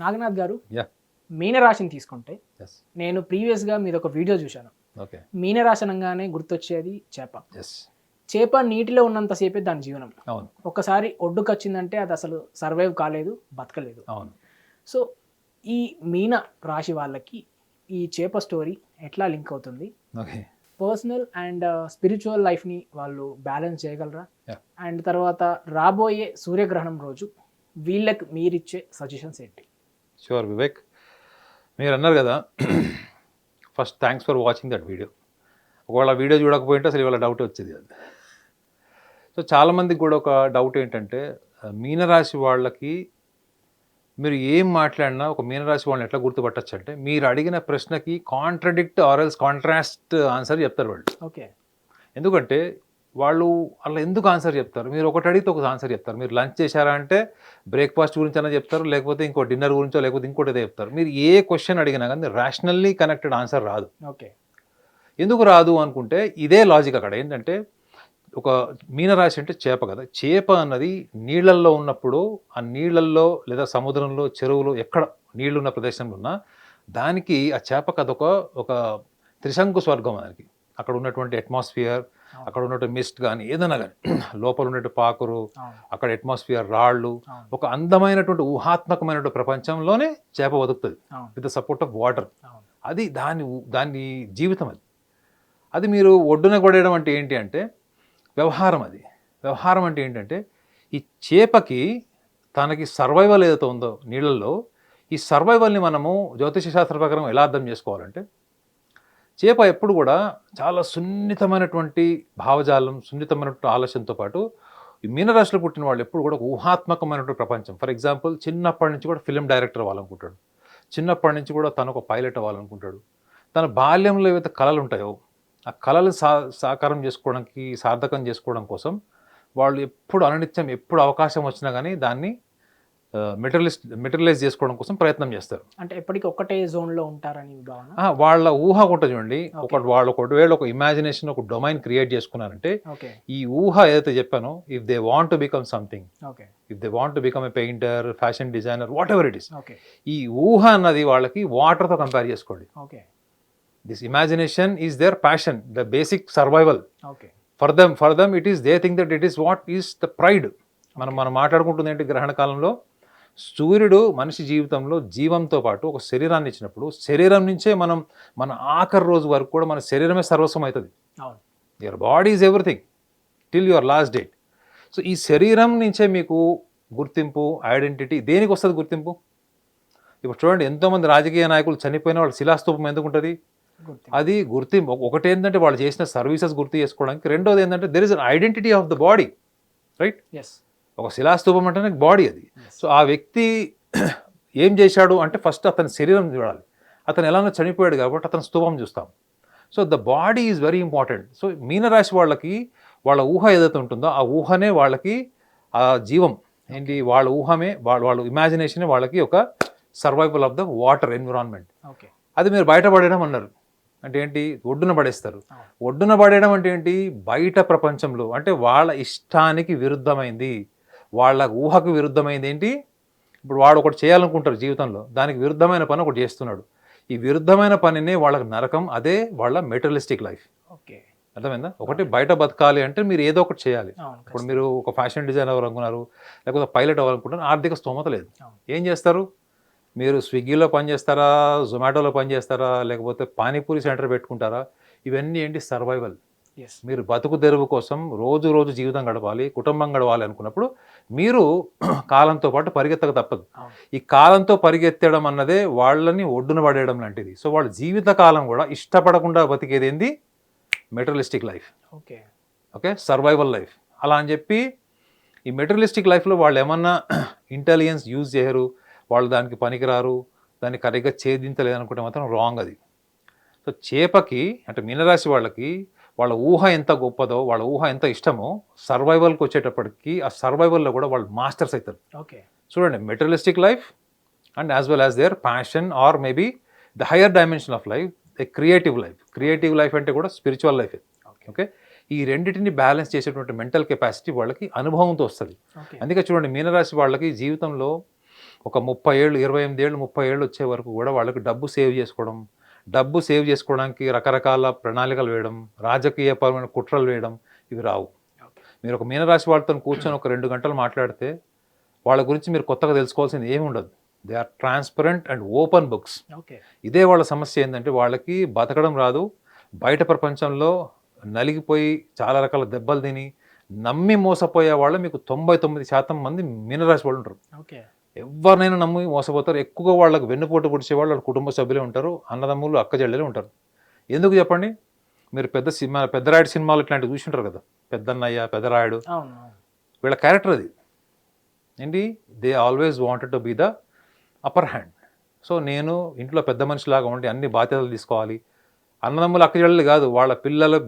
నాగనాథ్ గారు, యా మీనరాశిని తీసుకుంటే ఎస్ నేను ప్రీవియస్గా మీద ఒక వీడియో చూశాను. ఓకే మీనరాశి అనగానే గుర్తొచ్చేది చేప. ఎస్ చేప నీటిలో ఉన్నంతసేపే దాని జీవనం. అవును ఒక్కసారి ఒడ్డుకు వచ్చిందంటే అది అసలు సర్వైవ్ కాలేదు, బతకలేదు. అవును సో ఈ మీన రాశి వాళ్ళకి ఈ చేప స్టోరీ ఎట్లా లింక్ అవుతుంది? ఓకే పర్సనల్ అండ్ స్పిరిచువల్ లైఫ్ని వాళ్ళు బ్యాలెన్స్ చేయగలరా? Yeah. అండ్ తర్వాత రాబోయే సూర్యగ్రహణం రోజు వీళ్ళకి మీరిచ్చే సజెషన్స్ ఏంటి? షూర్ వివేక్, మీరు అన్నారు కదా first thanks for watching that video. ఒకవేళ వీడియో చూడకపోయింటే అసలు ఇవాళ డౌట్ వచ్చేది అది. సో చాలామందికి కూడా ఒక డౌట్ ఏంటంటే మీనరాశి వాళ్ళకి మీరు ఏం మాట్లాడినా ఒక మీనరాశి వాళ్ళని ఎట్లా గుర్తుపట్టచ్చు అంటే మీరు అడిగిన ప్రశ్నకి కాంట్రడిక్ట్ ఆర్ఎల్స్ కాంట్రాస్ట్ ఆన్సర్ చెప్తారు వాళ్ళు. ఓకే, ఎందుకంటే వాళ్ళు అలా ఎందుకు ఆన్సర్ చెప్తారు? మీరు ఒకటి అడిగితే ఒక ఆన్సర్ చెప్తారు. మీరు లంచ్ చేశారా అంటే బ్రేక్ఫాస్ట్ గురించి అయినా చెప్తారు, లేకపోతే ఇంకో డిన్నర్ గురించో లేకపోతే ఇంకోటి ఏదో చెప్తారు. మీరు ఏ క్వశ్చన్ అడిగినా కానీ రేషనల్లీ కనెక్టెడ్ ఆన్సర్ రాదు. ఓకే, ఎందుకు రాదు అనుకుంటే ఇదే లాజిక్ అక్కడ ఏంటంటే, ఒక మీనరాశి అంటే చేప కదా. చేప అన్నది నీళ్ళల్లో ఉన్నప్పుడు ఆ నీళ్ళల్లో లేదా సముద్రంలో చెరువులో ఎక్కడ నీళ్లున్న ప్రదేశంలో ఉన్నా దానికి ఆ చేపకు అదొక ఒక త్రిశంకు స్వర్గం. దానికి అక్కడ ఉన్నటువంటి అట్మాస్ఫియర్, అక్కడ ఉన్నటువంటి మిస్ట్ కానీ ఏదైనా కానీ లోపల ఉన్నటువంటి పాకురు, అక్కడ అట్మాస్ఫియర్, రాళ్ళు, ఒక అందమైనటువంటి ఊహాత్మకమైనటువంటి ప్రపంచంలోనే చేప బతుకుతుంది with the support of water. అది దాని జీవితం. అది మీరు ఒడ్డున పడేయడం అంటే ఏంటి అంటే వ్యవహారం. అది వ్యవహారం అంటే ఏంటంటే ఈ చేపకి తనకి సర్వైవల్ ఏదైతే ఉందో నీళ్ళల్లో, ఈ సర్వైవల్ని మనము జ్యోతిష శాస్త్ర ప్రకారం ఎలా అర్థం చేసుకోవాలంటే, చేప ఎప్పుడు కూడా చాలా సున్నితమైనటువంటి భావజాలం, సున్నితమైనటువంటి ఆలోచనతో పాటు ఈ మీనరాశిలో పుట్టిన వాళ్ళు ఎప్పుడు కూడా ఒక ఊహాత్మకమైనటువంటి ప్రపంచం. ఫర్ ఎగ్జాంపుల్ చిన్నప్పటి నుంచి కూడా ఫిలిం డైరెక్టర్ అవ్వాలనుకుంటాడు, చిన్నప్పటి నుంచి కూడా తను ఒక పైలట్ అవ్వాలనుకుంటాడు. తన బాల్యంలో ఏవైతే కళలు ఉంటాయో ఆ కళలు సాకారం చేసుకోవడానికి, సార్థకం చేసుకోవడం కోసం వాళ్ళు ఎప్పుడు అనునిత్యం ఎప్పుడు అవకాశం వచ్చినా కానీ దాన్ని మెటీరియలైజ్ చేసుకోవడం కోసం ప్రయత్నం చేస్తారు. అంటే ఎప్పటికీ ఒకటే జోన్లో ఉంటారని భావన. వాళ్ళ ఊహ ఉంటుంది చూడండి. వాళ్ళు ఒకవేళ ఒక ఇమాజినేషన్, ఒక డొమైన్ క్రియేట్ చేసుకున్నారంటే ఈ ఊహ ఏదైతే చెప్పానో, if they want to become something, if they want to become a painter, fashion designer, what ever it is, ఈ ఊహ అన్నది వాళ్ళకి వాటర్తో కంపేర్ చేసుకోండి. This imagination is their passion, the basic survival. For them it is, they think that it is what is the pride. మనం మాట్లాడుకుంటుంది ఏంటి, గ్రహణ కాలంలో సూర్యుడు మనిషి జీవితంలో జీవంతో పాటు ఒక శరీరాన్ని ఇచ్చినప్పుడు శరీరం నుంచే మన ఆఖరి రోజు వరకు కూడా మన శరీరమే సర్వస్వం అవుతుంది. Your body is everything till your last date. So ఈ శరీరం నుంచే మీకు గుర్తింపు, ఐడెంటిటీ. దేనికి వస్తుంది గుర్తింపు? ఇప్పుడు చూడండి, ఎంతోమంది రాజకీయ నాయకులు చనిపోయిన వాళ్ళు శిలాస్తూపం ఎందుకు ఉంటుంది? అది గుర్తింపు. ఒకటి ఏంటంటే వాళ్ళు చేసిన సర్వీసెస్ గుర్తు చేసుకోవడానికి, రెండోది ఏంటంటే there is an identity of the body, right? ఒక శిలాస్తూపం అంటే బాడీ అది. సో ఆ వ్యక్తి ఏం చేశాడు అంటే ఫస్ట్ అతని శరీరం చూడాలి. అతను ఎలానో చనిపోయాడు కాబట్టి అతని స్తూపం చూస్తాం. So the body is very important. So మీనరాశి వాళ్ళకి వాళ్ళ ఊహ ఏదైతే ఉంటుందో ఆ ఊహనే వాళ్ళకి ఆ జీవం ఏంటి, వాళ్ళ ఊహమే, వాళ్ళ ఇమాజినేషనే వాళ్ళకి ఒక survival of the water environment. అది మీరు బయటపడేయడం అన్నారు అంటే ఏంటి, ఒడ్డున పడేస్తారు. ఒడ్డున పడేయడం అంటే ఏంటి, బయట ప్రపంచంలో అంటే వాళ్ళ ఇష్టానికి విరుద్ధమైంది, వాళ్ళ ఊహకు విరుద్ధమైంది ఏంటి. ఇప్పుడు వాడు ఒకటి చేయాలనుకుంటారు జీవితంలో, దానికి విరుద్ధమైన పని ఒకటి చేస్తున్నాడు. ఈ విరుద్ధమైన పనినే వాళ్ళకి నరకం. అదే వాళ్ళ మెటీరియలిస్టిక్ లైఫ్. అర్థమైందా? ఒకటి బయట బతకాలి అంటే మీరు ఏదో ఒకటి చేయాలి. ఇప్పుడు మీరు ఒక ఫ్యాషన్ డిజైనర్ అవ్వాలనుకున్నారు, లేకపోతే పైలట్ అవ్వాలనుకుంటున్నారు, ఆర్థిక స్తోమత లేదు. ఏం చేస్తారు? మీరు స్విగ్గీలో పనిచేస్తారా, జొమాటోలో పనిచేస్తారా, లేకపోతే పానీపూరి సెంటర్ పెట్టుకుంటారా? ఇవన్నీ ఏంటి, సర్వైవల్. మీరు బతుకు తెరువు కోసం రోజు జీవితం గడపాలి, కుటుంబం గడవాలి అనుకున్నప్పుడు మీరు కాలంతో పాటు పరిగెత్తక తప్పదు. ఈ కాలంతో పరిగెత్తడం అన్నదే వాళ్ళని ఒడ్డున పడేయడం లాంటిది. సో వాళ్ళ జీవిత కాలం కూడా ఇష్టపడకుండా బతికేది ఏంది, materialistic life. Okay, survival life. అలా అని చెప్పి ఈ మెటీరియలిస్టిక్ లైఫ్లో వాళ్ళు ఏమన్నా ఇంటెలిజెన్స్ యూజ్ చేయరు, వాళ్ళు దానికి పనికిరారు, దాన్ని కరెక్ట్గా ఛేదించలేదనుకుంటే మాత్రం రాంగ్ అది. సో చేపకి అంటే మీనరాశి వాళ్ళకి వాళ్ళ ఊహ ఎంత గొప్పదో, వాళ్ళ ఊహ ఎంత ఇష్టమో, సర్వైవల్కి వచ్చేటప్పటికి ఆ సర్వైవల్లో కూడా వాళ్ళు మాస్టర్స్ అవుతారు. చూడండి, materialistic life and as well as their passion or maybe the higher dimension of life, the creative life. Creative life అంటే కూడా స్పిరిచువల్ లైఫ్. ఓకే, ఈ రెండింటిని బ్యాలెన్స్ చేసేటువంటి మెంటల్ కెపాసిటీ వాళ్ళకి అనుభవంతో వస్తుంది. అందుకే చూడండి, మీనరాశి వాళ్ళకి జీవితంలో ఒక 30 ఏళ్ళు 28 ఏళ్ళు 30 ఏళ్ళు వచ్చే వరకు కూడా వాళ్ళకి డబ్బు సేవ్ చేసుకోవడానికి రకరకాల ప్రణాళికలు వేయడం, రాజకీయపరమైన కుట్రలు వేయడం ఇవి రావు. మీరు ఒక మీనరాశి వాళ్ళతో కూర్చొని ఒక 2 గంటలు మాట్లాడితే వాళ్ళ గురించి మీరు కొత్తగా తెలుసుకోవాల్సింది ఏమి ఉండదు. They are transparent and open books. ఇదే వాళ్ళ సమస్య ఏంటంటే వాళ్ళకి బతకడం రాదు, బయట ప్రపంచంలో నలిగిపోయి చాలా రకాల దెబ్బలు తిని నమ్మి మోసపోయే వాళ్ళు మీకు 99% మంది మీనరాశి వాళ్ళు ఉంటారు. ఎవరినైనా నమ్మి మోసపోతారు. ఎక్కువగా వాళ్ళకి వెన్నుపోటు పొడిచేవాళ్ళు వాళ్ళ కుటుంబ సభ్యులే ఉంటారు, అన్నదమ్ములు అక్కజెళ్ళలే ఉంటారు. ఎందుకు చెప్పండి? మీరు పెద్దరాయుడు సినిమాలు ఇట్లాంటివి చూసింటారు కదా, పెద్దన్నయ్య పెద్దరాయుడు, వీళ్ళ క్యారెక్టర్ అది ఏంటి, they always wanted to be the upper hand. So నేను ఇంట్లో పెద్ద మనిషిలాగా ఉండి అన్ని బాధ్యతలు తీసుకోవాలి, అన్నదమ్ములు అక్కజెళ్ళలు కాదు, వాళ్ళ పిల్లలు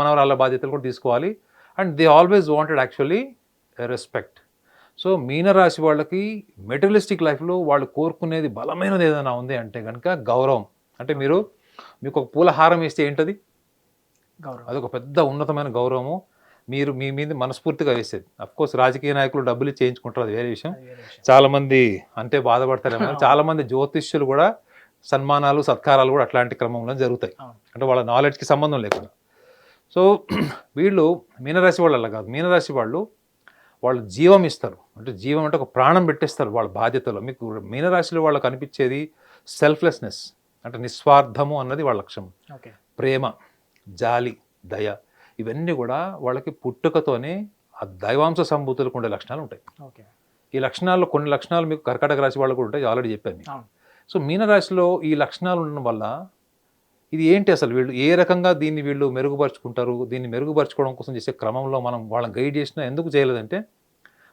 మనవరాళ్ళ బాధ్యతలు కూడా తీసుకోవాలి. And they always wanted actually respect. So మీనరాశి వాళ్ళకి మెటీరియలిస్టిక్ లైఫ్లో వాళ్ళు కోరుకునేది బలమైనది ఏదైనా ఉంది అంటే కనుక గౌరవం. అంటే మీకు ఒక పూల హారం వేస్తే ఏంటది? గౌరవం. అదొక పెద్ద ఉన్నతమైన గౌరవము. మీరు మీ మీద మనస్ఫూర్తిగా వేసేది. అఫ్కోర్స్ రాజకీయ నాయకులు డబ్బులు చేయించుకుంటారు, అది వేరే విషయం. చాలామంది అంతే బాధపడతారేమో. చాలామంది జ్యోతిష్యులు కూడా సన్మానాలు సత్కారాలు కూడా అట్లాంటి క్రమంలో జరుగుతాయి, అంటే వాళ్ళ నాలెడ్జ్కి సంబంధం లేకుండా. సో వీళ్ళు మీనరాశి వాళ్ళు అలా కాదు. మీనరాశి వాళ్ళు జీవం ఇస్తారు, అంటే జీవం అంటే ఒక ప్రాణం పెట్టేస్తారు వాళ్ళ బాధ్యతలో. మీకు మీనరాశిలో వాళ్ళకి అనిపించేది సెల్ఫ్లెస్నెస్, అంటే నిస్వార్థము అన్నది వాళ్ళ లక్ష్యం. ప్రేమ, జాలి, దయ, ఇవన్నీ కూడా వాళ్ళకి పుట్టుకతోనే ఆ దైవాంశ సంభూతులకు ఉండే లక్షణాలు ఉంటాయి. ఈ లక్షణాల్లో కొన్ని లక్షణాలు మీకు కర్కాటక రాశి వాళ్ళు కూడా ఉంటాయి, ఆల్రెడీ చెప్పాను. సో మీనరాశిలో ఈ లక్షణాలు ఉండడం వల్ల ఇది ఏంటి అసలు, వీళ్ళు ఏ రకంగా దీన్ని వీళ్ళు మెరుగుపరుచుకుంటారు, దీన్ని మెరుగుపరచుకోవడం కోసం చేసే క్రమంలో మనం వాళ్ళని గైడ్ చేసినా ఎందుకు చేయలేదంటే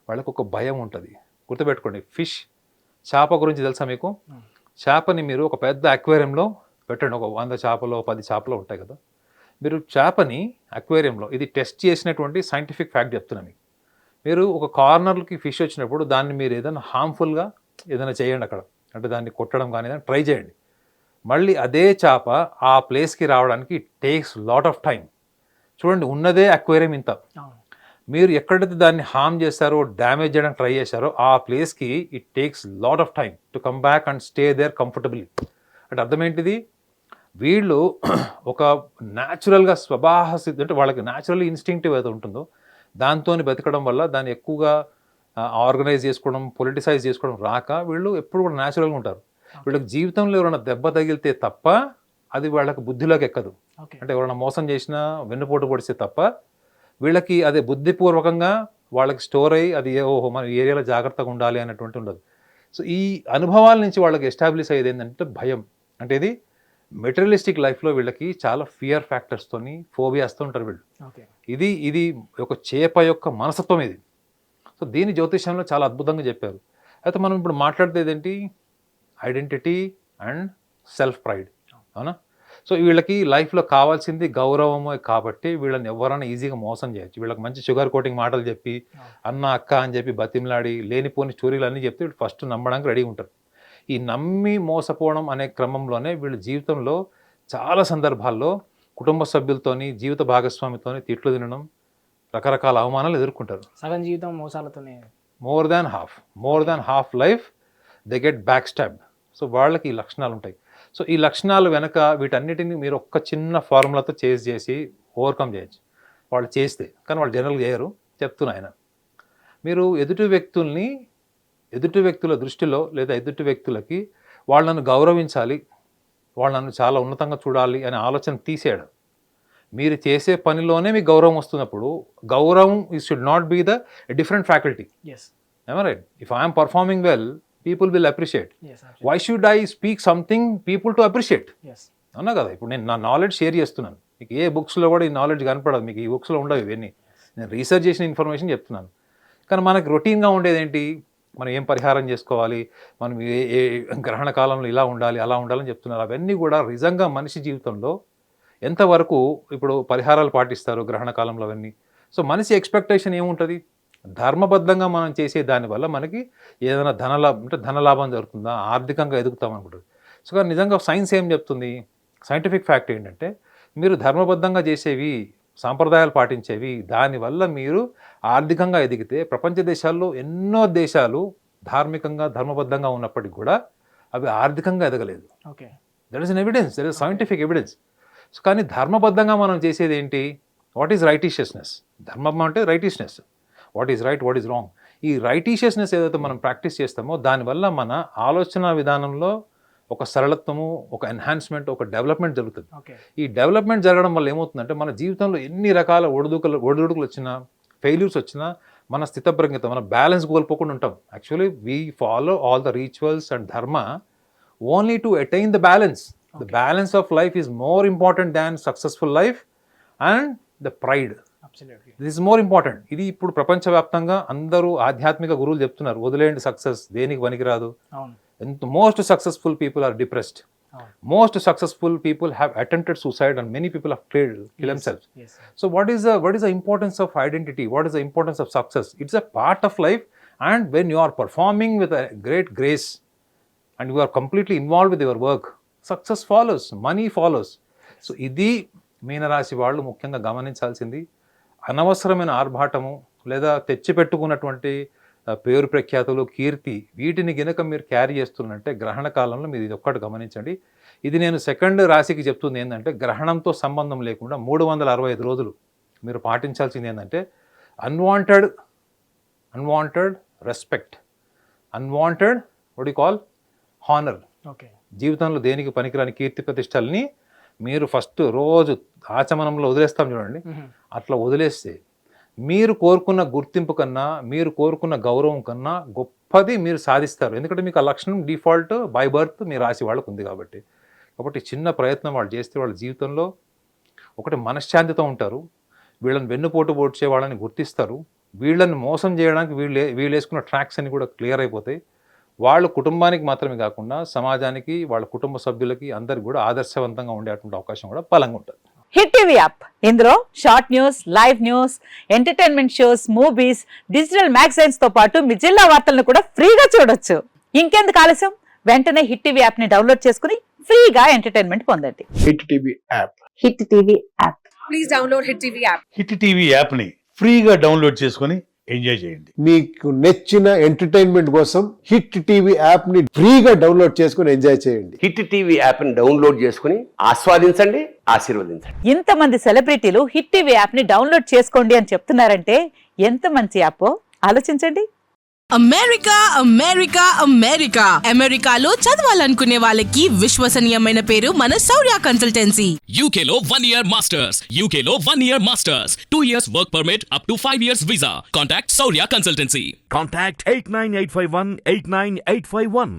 వాళ్ళకు ఒక భయం ఉంటుంది. గుర్తుపెట్టుకోండి, ఫిష్, చేప గురించి తెలుసా మీకు? చేపని మీరు ఒక పెద్ద అక్వేరియంలో పెట్టండి, ఒక 100 చేపలు 10 చేపలు ఉంటాయి కదా, మీరు చేపని అక్వేరియంలో, ఇది టెస్ట్ చేసినటువంటి సైంటిఫిక్ ఫ్యాక్ట్ చెప్తున్నాను మీకు. మీరు ఒక కార్నర్కి ఫిష్ వచ్చినప్పుడు దాన్ని మీరు ఏదైనా హార్మ్ఫుల్గా ఏదైనా చేయండి అక్కడ, అంటే దాన్ని కొట్టడం కానీ ఏదైనా ట్రై చేయండి. మళ్ళీ అదే చేప ఆ ప్లేస్కి రావడానికి it takes lot of time. చూడండి, ఉన్నదే అక్వేరియం ఇంత, మీరు ఎక్కడైతే దాన్ని హార్మ్ చేశారో డ్యామేజ్ చేయడానికి ట్రై చేశారో ఆ ప్లేస్కి it takes lot of time to come back and stay there comfortably. అంటే అర్థం ఏంటిది, వీళ్ళు ఒక న్యాచురల్గా స్వభావసిద్ధి, అంటే వాళ్ళకి న్యాచురల్ ఇన్స్టింక్టివ్ ఏదో ఉంటుందో దాంతో బతకడం వల్ల దాన్ని ఎక్కువగా ఆర్గనైజ్ చేసుకోవడం, పొలిటిసైజ్ చేసుకోవడం రాక వీళ్ళు ఎప్పుడు కూడా న్యాచురల్గా ఉంటారు. వీళ్ళకి జీవితంలో ఎవరైనా దెబ్బ తగిలితే తప్ప అది వాళ్ళకి బుద్ధిలోకి ఎక్కదు. అంటే ఎవరైనా మోసం చేసినా వెన్నుపోటు పొడిస్తే తప్ప వీళ్ళకి అదే బుద్ధిపూర్వకంగా వాళ్ళకి స్టోర్ అయ్యి అది ఓహో మన ఏరియాలో జాగ్రత్తగా ఉండాలి అన్నటువంటి ఉండదు. సో ఈ అనుభవాల నుంచి వాళ్ళకి ఎస్టాబ్లిష్ అయ్యేది ఏంటంటే భయం. అంటే ఇది మెటీరియలిస్టిక్ లైఫ్లో వీళ్ళకి చాలా ఫియర్ ఫ్యాక్టర్స్తోని, ఫోబియాస్తో ఉంటారు వీళ్ళు. ఇది ఒక చేప యొక్క మనస్తత్వం ఇది. సో దీని జ్యోతిష్యంలో చాలా అద్భుతంగా చెప్పారు. అయితే మనం ఇప్పుడు మాట్లాడేది ఏంటి, ఐడెంటిటీ అండ్ సెల్ఫ్ ప్రైడ్, అవునా? సో వీళ్ళకి లైఫ్లో కావాల్సింది గౌరవమే కాబట్టి వీళ్ళని ఎవరైనా ఈజీగా మోసం చేయొచ్చు. వీళ్ళకి మంచి షుగర్ కోటింగ్ మాటలు చెప్పి అన్న అక్క అని చెప్పి బతిమలాడి లేనిపోని స్టోరీలు అన్నీ చెప్తే వీళ్ళు ఫస్ట్ నమ్మడానికి రెడీ ఉంటారు. ఈ నమ్మి మోసపోవడం అనే క్రమంలోనే వీళ్ళ జీవితంలో చాలా సందర్భాల్లో కుటుంబ సభ్యులతోని, జీవిత భాగస్వామితోని తిట్లు తినడం, రకరకాల అవమానాలు ఎదుర్కొంటారు. సగం జీవితం మోసాలతోనే, more than half life they get back stabbed. So వాళ్ళకి ఈ లక్షణాలు ఉంటాయి. సో ఈ లక్షణాలు వెనక వీటన్నిటిని మీరు ఒక్క చిన్న ఫార్ములాతో చేసి ఓవర్కమ్ చేయొచ్చు వాళ్ళు చేస్తే. కానీ వాళ్ళు జనరల్గా చేయరు, చెప్తున్నా ఆయన. మీరు ఎదుటి వ్యక్తుల దృష్టిలో లేదా ఎదుటి వ్యక్తులకి వాళ్ళను గౌరవించాలి, వాళ్ళను చాలా ఉన్నతంగా చూడాలి అనే ఆలోచన తీసేయడం. మీరు చేసే పనిలోనే మీకు గౌరవం వస్తున్నప్పుడు, గౌరవం it should not be the different faculty. Right? If I'm performing well, people will appreciate. Why should I speak something people to appreciate? అవునా కదా? ఇప్పుడు నేను నా నాలెడ్జ్ షేర్ చేస్తున్నాను, మీకు ఏ బుక్స్లో కూడా ఈ నాలెడ్జ్ కనపడదు, మీకు ఈ బుక్స్లో ఉండవు ఇవన్నీ, నేను రీసెర్చ్ చేసిన ఇన్ఫర్మేషన్ చెప్తున్నాను. కానీ మనకు రొటీన్గా ఉండేది ఏంటి, మనం ఏం పరిహారం చేసుకోవాలి, మనం ఏ గ్రహణ కాలంలో ఇలా ఉండాలి అలా ఉండాలని చెప్తున్నారు. అవన్నీ కూడా నిజంగా మనిషి జీవితంలో ఎంతవరకు ఇప్పుడు పరిహారాలు పాటిస్తారు గ్రహణ కాలంలో అవన్నీ. సో మనిషి ఎక్స్పెక్టేషన్ ఏముంటుంది, ధర్మబద్ధంగా మనం చేసే దానివల్ల మనకి ఏదైనా ధనలాభం జరుగుతుందా, ఆర్థికంగా ఎదుగుతాం అనుకుంటుంది. సో కానీ నిజంగా సైన్స్ ఏం చెప్తుంది, సైంటిఫిక్ ఫ్యాక్ట్ ఏంటంటే మీరు ధర్మబద్ధంగా చేసేవి, సాంప్రదాయాలు పాటించేవి, దానివల్ల మీరు ఆర్థికంగా ఎదిగితే ప్రపంచ దేశాల్లో ఎన్నో దేశాలు ధార్మికంగా ధర్మబద్ధంగా ఉన్నప్పటికీ కూడా అవి ఆర్థికంగా ఎదగలేదు. Okay. That is an evidence, that is scientific evidence. So కానీ ధర్మబద్ధంగా మనం చేసేది ఏంటి? What is righteousness? ధర్మం అంటే righteousness. What is right, what is wrong? ఈ రైటీషియస్నెస్ ఏదైతే మనం ప్రాక్టీస్ చేస్తామో దానివల్ల మన ఆలోచన విధానంలో ఒక సరళత్వము, ఒక ఎన్హాన్స్మెంట్, ఒక డెవలప్మెంట్ జరుగుతుంది. ఈ డెవలప్మెంట్ జరగడం వల్ల ఏమవుతుందంటే మన జీవితంలో ఎన్ని రకాల ఒడిదుడుకులు వచ్చినా, ఫెయిల్యూర్స్ వచ్చినా మన స్థితప్రజ్ఞత, మన బ్యాలెన్స్ కోల్పోకుండా ఉంటాం. Actually we follow all the rituals and dharma only to attain the balance. The balance of life is more important than successful life and the pride. This is more important. ఇది ఇప్పుడు ప్రపంచవ్యాప్తంగా అందరూ ఆధ్యాత్మిక గురువులు చెప్తున్నారు, వదిలేండి సక్సెస్, దేనికి పనికిరాదు. Most successful people are depressed. Most successful people have attempted suicide and many people have killed themselves. Yes. So what is the importance of identity? What is the importance of success? It's a part of life, and when you are performing with a great grace and you are completely involved with your work, success follows, money follows. So ఇది మీనరాశి వాళ్ళు ముఖ్యంగా గమనించాల్సింది. అనవసరమైన ఆర్భాటము లేదా తెచ్చిపెట్టుకున్నటువంటి పేరు ప్రఖ్యాతులు, కీర్తి, వీటిని గనక మీరు క్యారీ చేస్తున్నట్టే గ్రహణ కాలంలో మీరు ఇది ఒక్కటి గమనించండి. ఇది నేను సెకండ్ రాశికి చెప్తుంది ఏంటంటే గ్రహణంతో సంబంధం లేకుండా 365 రోజులు మీరు పాటించాల్సింది ఏంటంటే unwanted respect, unwanted what you call honour. Okay. జీవితంలో దేనికి పనికిరాని కీర్తి ప్రతిష్టల్ని మీరు ఫస్ట్ రోజు ఆచమనంలో వదిలేస్తాం చూడండి, అట్లా వదిలేస్తే మీరు కోరుకున్న గుర్తింపు కన్నా, మీరు కోరుకున్న గౌరవం కన్నా గొప్పది మీరు సాధిస్తారు. ఎందుకంటే మీకు ఆ లక్షణం డిఫాల్ట్ బై బర్త్ మీ రాశి వాళ్ళకు ఉంది కాబట్టి చిన్న ప్రయత్నం వాళ్ళు చేస్తే వాళ్ళ జీవితంలో ఒకటి మనశ్శాంతితో ఉంటారు. వీళ్ళని వెన్నుపోటు పొడిచే వాళ్ళని గుర్తిస్తారు. వీళ్ళని మోసం చేయడానికి వీళ్ళు వేసుకున్న ట్రాక్స్ అన్ని కూడా క్లియర్ అయిపోతాయి. వాళ్ళ కుటుంబానికి మాత్రమే కాకుండా సమాజానికి, వాళ్ళ కుటుంబ సభ్యులకి అందరికి కూడా ఆదర్శవంతంగా ఉండేటువంటి అవకాశం కూడా బలంగా ఉంటుంది. హిట్ టీవీ యాప్, ఇందులో short news, live news, entertainment shows, movies, digital magazines తో పాటు మీ జిల్లా వార్తలను కూడా ఫ్రీగా చూడొచ్చు. ఇంకెందుకు ఆలస్యం, వెంటనే హిట్ టీవీ యాప్ ని డౌన్లోడ్ చేసుకుని ఫ్రీగా ఎంటర్టైన్మెంట్ పొందండి. Hit TV app, hit TV app, please download hit TV app. Hit TV app ని ఫ్రీగా డౌన్లోడ్ చేసుకొని ఎంజాయ్ చేయండి. మీకు నచ్చిన ఎంటర్టైన్మెంట్ కోసం హిట్ టీవీ యాప్ ని ఫ్రీగా డౌన్లోడ్ చేసుకొని ఎంజాయ్ చేయండి. హిట్ టీవీ యాప్ ని డౌన్లోడ్ చేసుకుని ఆస్వాదించండి, ఆశీర్వదించండి. ఇంతమంది సెలబ్రిటీలు హిట్ టీవీ యాప్ ని డౌన్లోడ్ చేసుకోండి అని చెప్తున్నారంటే ఎంత మంచి యాప్ ఆలోచించండి. అమెరికా అమెరికా అమెరికా అమెరికాలో చదవాలనుకునే వాళ్ళకి విశ్వసనీయమైన పేరు మన శౌర్య కన్సల్టెన్సీ. UK లో 1 year masters, UK లో 1 year masters, 2 years work permit up to 5 years visa. Contact Saurya Consultancy. Contact 89851 89851.